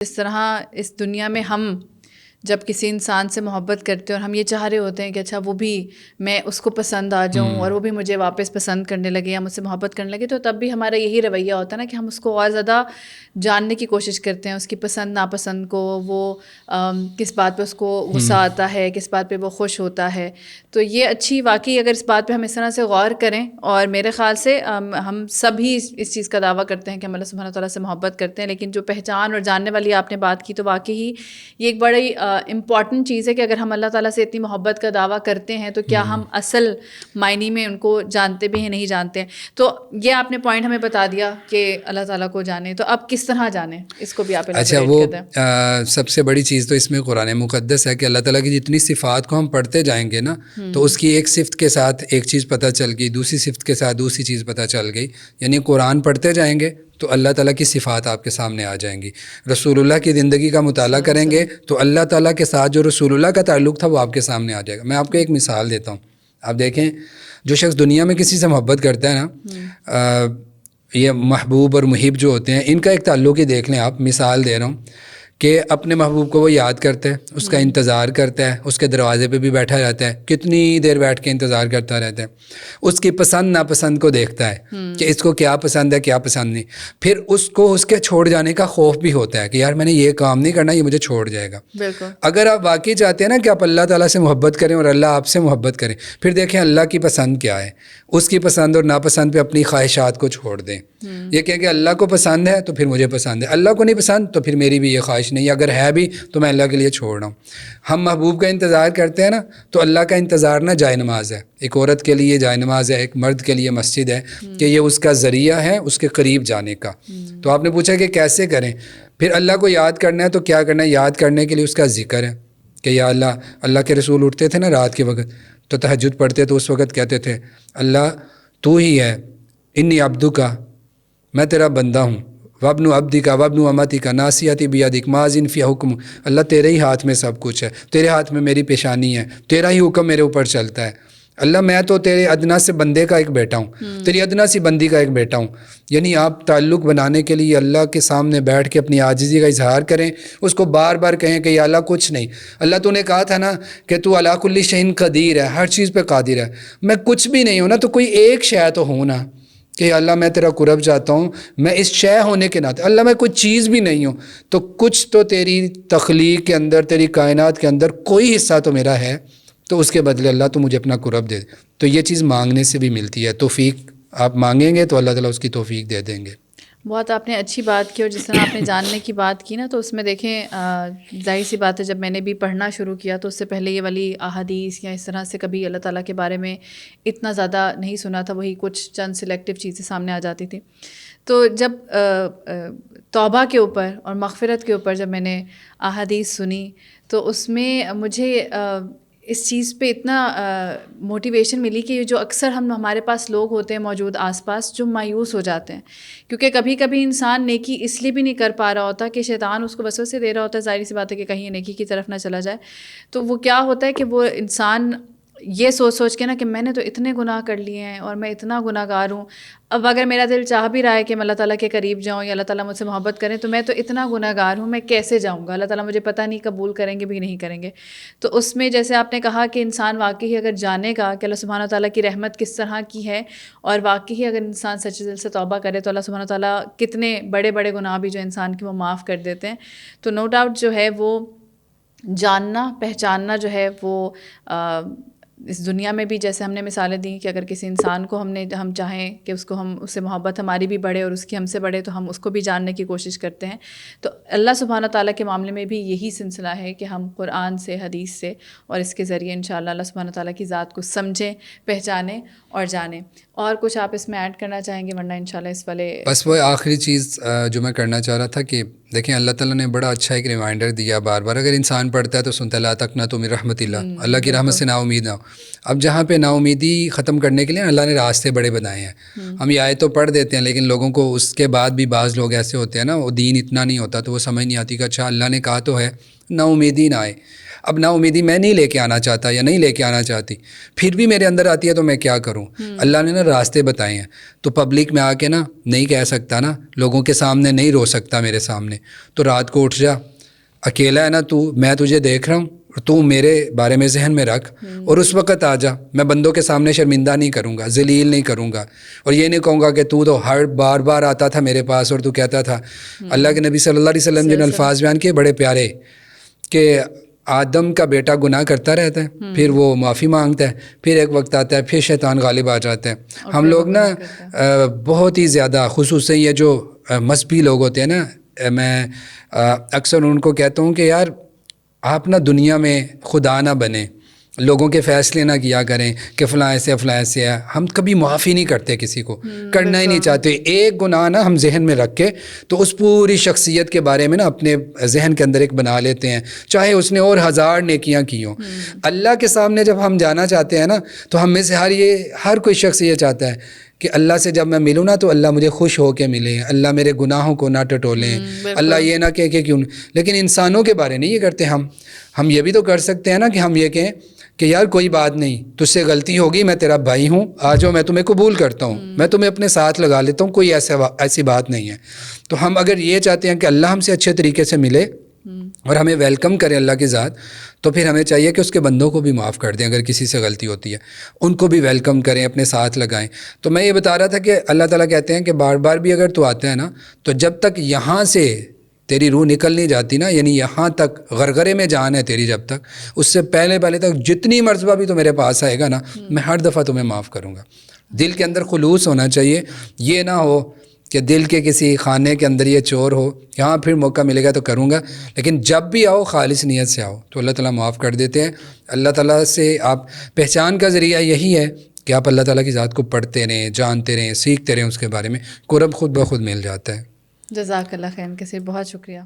جس طرح اس دنیا میں ہم جب کسی انسان سے محبت کرتے ہیں اور ہم یہ چاہ رہے ہوتے ہیں کہ اچھا وہ بھی میں اس کو پسند آ جاؤں اور وہ بھی مجھے واپس پسند کرنے لگے یا مجھ سے محبت کرنے لگے، تو تب بھی ہمارا یہی رویہ ہوتا ہے نا کہ ہم اس کو اور زیادہ جاننے کی کوشش کرتے ہیں، اس کی پسند ناپسند کو، وہ کس بات پہ اس کو غصہ آتا ہے، کس بات پہ وہ خوش ہوتا ہے. تو یہ اچھی واقعی اگر اس بات پہ ہم اس طرح سے غور کریں، اور میرے خیال سے ہم سب ہی اس چیز کا دعویٰ کرتے ہیں کہ ہم اللہ سبحانہ تعالیٰ سے محبت کرتے ہیں، لیکن جو پہچان اور جاننے والی آپ نے بات کی تو واقعی یہ ایک بڑی امپورٹنٹ چیز ہے کہ اگر ہم اللہ تعالیٰ سے اتنی محبت کا دعویٰ کرتے ہیں تو کیا ہم اصل معنی میں ان کو جانتے بھی ہیں، نہیں جانتے ہیں. تو یہ آپ نے پوائنٹ ہمیں بتا دیا کہ اللہ تعالیٰ کو جانیں، تو اب کس طرح جانیں اس کو بھی آپ اچھا، وہ سب سے بڑی چیز تو اس میں قرآن مقدس ہے کہ اللہ تعالیٰ کی جتنی صفات کو ہم پڑھتے جائیں گے نا تو اس کی ایک صفت کے ساتھ ایک چیز پتہ چل گئی، دوسری صفت کے ساتھ دوسری چیز پتہ چل گئی. یعنی قرآن پڑھتے جائیں گے تو اللہ تعالیٰ کی صفات آپ کے سامنے آ جائیں گی. رسول اللہ کی زندگی کا مطالعہ کریں گے تو اللہ تعالیٰ کے ساتھ جو رسول اللہ کا تعلق تھا وہ آپ کے سامنے آ جائے گا. میں آپ کو ایک مثال دیتا ہوں. آپ دیکھیں، جو شخص دنیا میں کسی سے محبت کرتا ہے نا، یہ محبوب اور محب جو ہوتے ہیں، ان کا ایک تعلق ہی دیکھ لیں آپ. مثال دے رہا ہوں کہ اپنے محبوب کو وہ یاد کرتا ہے، اس کا انتظار کرتا ہے، اس کے دروازے پہ بھی بیٹھا رہتا ہے، کتنی دیر بیٹھ کے انتظار کرتا رہتا ہے، اس کی پسند ناپسند کو دیکھتا ہے کہ اس کو کیا پسند ہے کیا پسند نہیں. پھر اس کو اس کے چھوڑ جانے کا خوف بھی ہوتا ہے کہ یار میں نے یہ کام نہیں کرنا، یہ مجھے چھوڑ جائے گا. بالکل. اگر آپ واقعی چاہتے ہیں نا کہ آپ اللہ تعالیٰ سے محبت کریں اور اللہ آپ سے محبت کریں، پھر دیکھیں اللہ کی پسند کیا ہے، اس کی پسند اور ناپسند پہ اپنی خواہشات کو چھوڑ دیں. یہ کہ اللہ کو پسند ہے تو پھر مجھے پسند ہے، اللہ کو نہیں پسند تو پھر میری بھی یہ خواہش نہیں، اگر ہے بھی تو میں اللہ کے لیے چھوڑ رہا ہوں. ہم محبوب کا انتظار کرتے ہیں نا تو اللہ کا انتظار نہ جائے نماز ہے. ایک عورت کے لیے جائے نماز ہے، ایک مرد کے لیے مسجد ہے، کہ یہ اس کا ذریعہ ہے اس کے قریب جانے کا. تو آپ نے پوچھا کہ کیسے کریں. پھر اللہ کو یاد کرنا ہے تو کیا کرنا ہے؟ یاد کرنے کے لیے اس کا ذکر ہے کہ یا اللہ. اللہ کے رسول اٹھتے تھے نا رات کے وقت تو تہجد پڑھتے تو اس وقت کہتے تھے اللہ تو ہی ہے، انی عبدو کا، میں تیرا بندہ ہوں، وابن عبدی کا وابن امتی کا، ناسیاتی بیادک ماضٍ فی حکم. اللہ تیرے ہی ہاتھ میں سب کچھ ہے، تیرے ہاتھ میں میری پیشانی ہے، تیرا ہی حکم میرے اوپر چلتا ہے. اللہ میں تو تیرے ادنا سے بندے کا ایک بیٹا ہوں، تیری ادنا سی بندی کا ایک بیٹا ہوں. یعنی آپ تعلق بنانے کے لیے اللہ کے سامنے بیٹھ کے اپنی عاجزی کا اظہار کریں، اس کو بار بار کہیں کہ یا اللہ کچھ نہیں. اللہ تو نے کہا تھا نا کہ تو علی کل شیء قدیر ہے، ہر چیز پہ قادر ہے. میں کچھ بھی نہیں ہوں نا، تو کوئی ایک شے تو ہوں نا کہ اللہ میں تیرا قرب چاہتا ہوں، میں اس شے ہونے کے ناطے اللہ میں کوئی چیز بھی نہیں ہوں، تو کچھ تو تیری تخلیق کے اندر، تیری کائنات کے اندر کوئی حصہ تو میرا ہے، تو اس کے بدلے اللہ تو مجھے اپنا قرب دے. تو یہ چیز مانگنے سے بھی ملتی ہے. توفیق آپ مانگیں گے تو اللہ تعالیٰ اس کی توفیق دے دیں گے. بہت آپ نے اچھی بات کی، اور جس طرح آپ نے جاننے کی بات کی نا تو اس میں دیکھیں ظاہر سی بات ہے جب میں نے بھی پڑھنا شروع کیا تو اس سے پہلے یہ والی احادیث یا اس طرح سے کبھی اللہ تعالیٰ کے بارے میں اتنا زیادہ نہیں سنا تھا، وہی کچھ چند سلیکٹیو چیزیں سامنے آ جاتی تھیں. تو جب توبہ کے اوپر اور مغفرت کے اوپر جب میں نے احادیث سنی تو اس میں مجھے اس چیز پہ اتنا موٹیویشن ملی کہ جو اکثر ہمارے پاس لوگ ہوتے ہیں موجود آس پاس جو مایوس ہو جاتے ہیں، کیونکہ کبھی کبھی انسان نیکی اس لیے بھی نہیں کر پا رہا ہوتا کہ شیطان اس کو وسوسے دے رہا ہوتا ہے، ظاہر سی بات ہے کہ کہیں نیکی کی طرف نہ چلا جائے. تو وہ کیا ہوتا ہے کہ وہ انسان یہ سوچ کے نا کہ میں نے تو اتنے گناہ کر لیے ہیں اور میں اتنا گناہ گار ہوں، اب اگر میرا دل چاہ بھی رہا ہے کہ میں اللہ تعالیٰ کے قریب جاؤں یا اللہ تعالیٰ مجھ سے محبت کریں تو میں تو اتنا گناہ گار ہوں، میں کیسے جاؤں گا، اللہ تعالیٰ مجھے پتہ نہیں قبول کریں گے بھی نہیں کریں گے. تو اس میں جیسے آپ نے کہا کہ انسان واقعی اگر جانے گا کہ اللہ سبحانہ تعالیٰ کی رحمت کس طرح کی ہے، اور واقعی اگر انسان سچے دل سے توبہ کرے تو اللہ سبحانہ تعالیٰ کتنے بڑے بڑے گناہ بھی جو انسان کی وہ معاف کر دیتے ہیں. تو نو ڈاؤٹ جو ہے وہ جاننا پہچاننا جو ہے وہ اس دنیا میں بھی جیسے ہم نے مثالیں دیں کہ اگر کسی انسان کو ہم چاہیں کہ اس کو ہم اس سے محبت ہماری بھی بڑھے اور اس کی ہم سے بڑھے تو ہم اس کو بھی جاننے کی کوشش کرتے ہیں. تو اللہ سبحانہ تعالیٰ کے معاملے میں بھی یہی سلسلہ ہے کہ ہم قرآن سے، حدیث سے اور اس کے ذریعے انشاءاللہ اللہ سبحانہ تعالیٰ کی ذات کو سمجھیں، پہچانیں اور جانیں. اور کچھ آپ اس میں ایڈ کرنا چاہیں گے؟ ورنہ انشاءاللہ اس والے بس وہ آخری چیز جو میں کرنا چاہ رہا تھا کہ دیکھیں اللہ تعالیٰ نے بڑا اچھا ایک ریمائنڈر دیا بار بار. اگر انسان پڑھتا ہے تو سنتا لا تقنطوا من رحمت اللہ، اللہ کی رحمت سے نا امید نہ ہو. اب جہاں پہ نا امیدی ختم کرنے کے لیے اللہ نے راستے بڑے بنائے ہیں. ہم یہ آیت تو پڑھ دیتے ہیں لیکن لوگوں کو اس کے بعد بھی بعض لوگ ایسے ہوتے ہیں نا، وہ دین اتنا نہیں ہوتا تو وہ سمجھ نہیں آتی کہ اچھا اللہ نے کہا تو ہے نا امیدی نہ آئے. اب نا امیدی میں نہیں لے کے آنا چاہتا یا نہیں لے کے آنا چاہتی, پھر بھی میرے اندر آتی ہے تو میں کیا کروں. اللہ نے نا راستے بتائے ہیں, تو پبلک میں آ کے نا نہیں کہہ سکتا نا, لوگوں کے سامنے نہیں رو سکتا میرے سامنے. تو رات کو اٹھ جا, اکیلا ہے نا تو, میں تجھے دیکھ رہا ہوں, تو میرے بارے میں ذہن میں رکھ, اور اس وقت آ جا. میں بندوں کے سامنے شرمندہ نہیں کروں گا, ذلیل نہیں کروں گا, اور یہ نہیں کہوں گا کہ تو ہر بار آتا تھا میرے پاس اور تو کہتا تھا. اللہ کے نبی صلی اللہ علیہ وسلم جن الفاظ بیان کیے بڑے پیارے, کہ آدم کا بیٹا گناہ کرتا رہتا ہے, پھر وہ معافی مانگتا ہے, پھر ایک وقت آتا ہے پھر شیطان غالب آ جاتا ہے. ہم لوگ نا بہت ہی زیادہ, خصوصاً یہ جو مذہبی لوگ ہوتے ہیں نا, میں اکثر ان کو کہتا ہوں کہ یار آپ نا دنیا میں خدا نہ بنیں, لوگوں کے فیصلے نہ کیا کریں کہ فلاں ایسے فلاں ایسے ہے. ہم کبھی معافی نہیں کرتے کسی کو, کرنا ہی نہیں چاہتے. ایک گناہ نا ہم ذہن میں رکھ کے تو اس پوری شخصیت کے بارے میں نا اپنے ذہن کے اندر ایک بنا لیتے ہیں, چاہے اس نے اور 1000 نیکیاں کی ہوں. اللہ کے سامنے جب ہم جانا چاہتے ہیں نا, تو ہم میں سے ہر کوئی شخص یہ چاہتا ہے کہ اللہ سے جب میں ملوں نا تو اللہ مجھے خوش ہو کے ملے, اللہ میرے گناہوں کو نہ ٹٹولیں, اللہ یہ نہ کہے کہ کیوں. لیکن انسانوں کے بارے نہیں یہ کرتے ہم یہ بھی تو کر سکتے ہیں نا کہ ہم یہ کہیں کہ یار کوئی بات نہیں, تجھ سے غلطی ہوگی, میں تیرا بھائی ہوں, آ جاؤ, میں تمہیں قبول کرتا ہوں, میں تمہیں اپنے ساتھ لگا لیتا ہوں, کوئی ایسی بات نہیں ہے. تو ہم اگر یہ چاہتے ہیں کہ اللہ ہم سے اچھے طریقے سے ملے اور ہمیں ویلکم کرے اللہ کی ذات, تو پھر ہمیں چاہیے کہ اس کے بندوں کو بھی معاف کر دیں. اگر کسی سے غلطی ہوتی ہے ان کو بھی ویلکم کریں, اپنے ساتھ لگائیں. تو میں یہ بتا رہا تھا کہ اللہ تعالیٰ کہتے ہیں کہ بار بار بھی اگر تو آتا ہے نا, تو جب تک یہاں سے تیری روح نکل نہیں جاتی نا, یعنی یہاں تک غرغرے میں جان ہے تیری, جب تک اس سے پہلے تک جتنی مرتبہ بھی تو میرے پاس آئے گا نا, میں ہر دفعہ تمہیں معاف کروں گا. دل کے اندر خلوص ہونا چاہیے, یہ نہ ہو کہ دل کے کسی خانے کے اندر یہ چور ہو کہ ہاں پھر موقع ملے گا تو کروں گا. لیکن جب بھی آؤ خالص نیت سے آؤ تو اللہ تعالیٰ معاف کر دیتے ہیں. اللہ تعالیٰ سے آپ پہچان کا ذریعہ یہی ہے کہ آپ اللہ تعالیٰ کی ذات کو پڑھتے رہیں, جانتے رہیں, سیکھتے رہیں اس کے بارے میں, قرب خود بخود مل جاتا ہے. جزاک اللہ خیر کثیر, بہت شکریہ.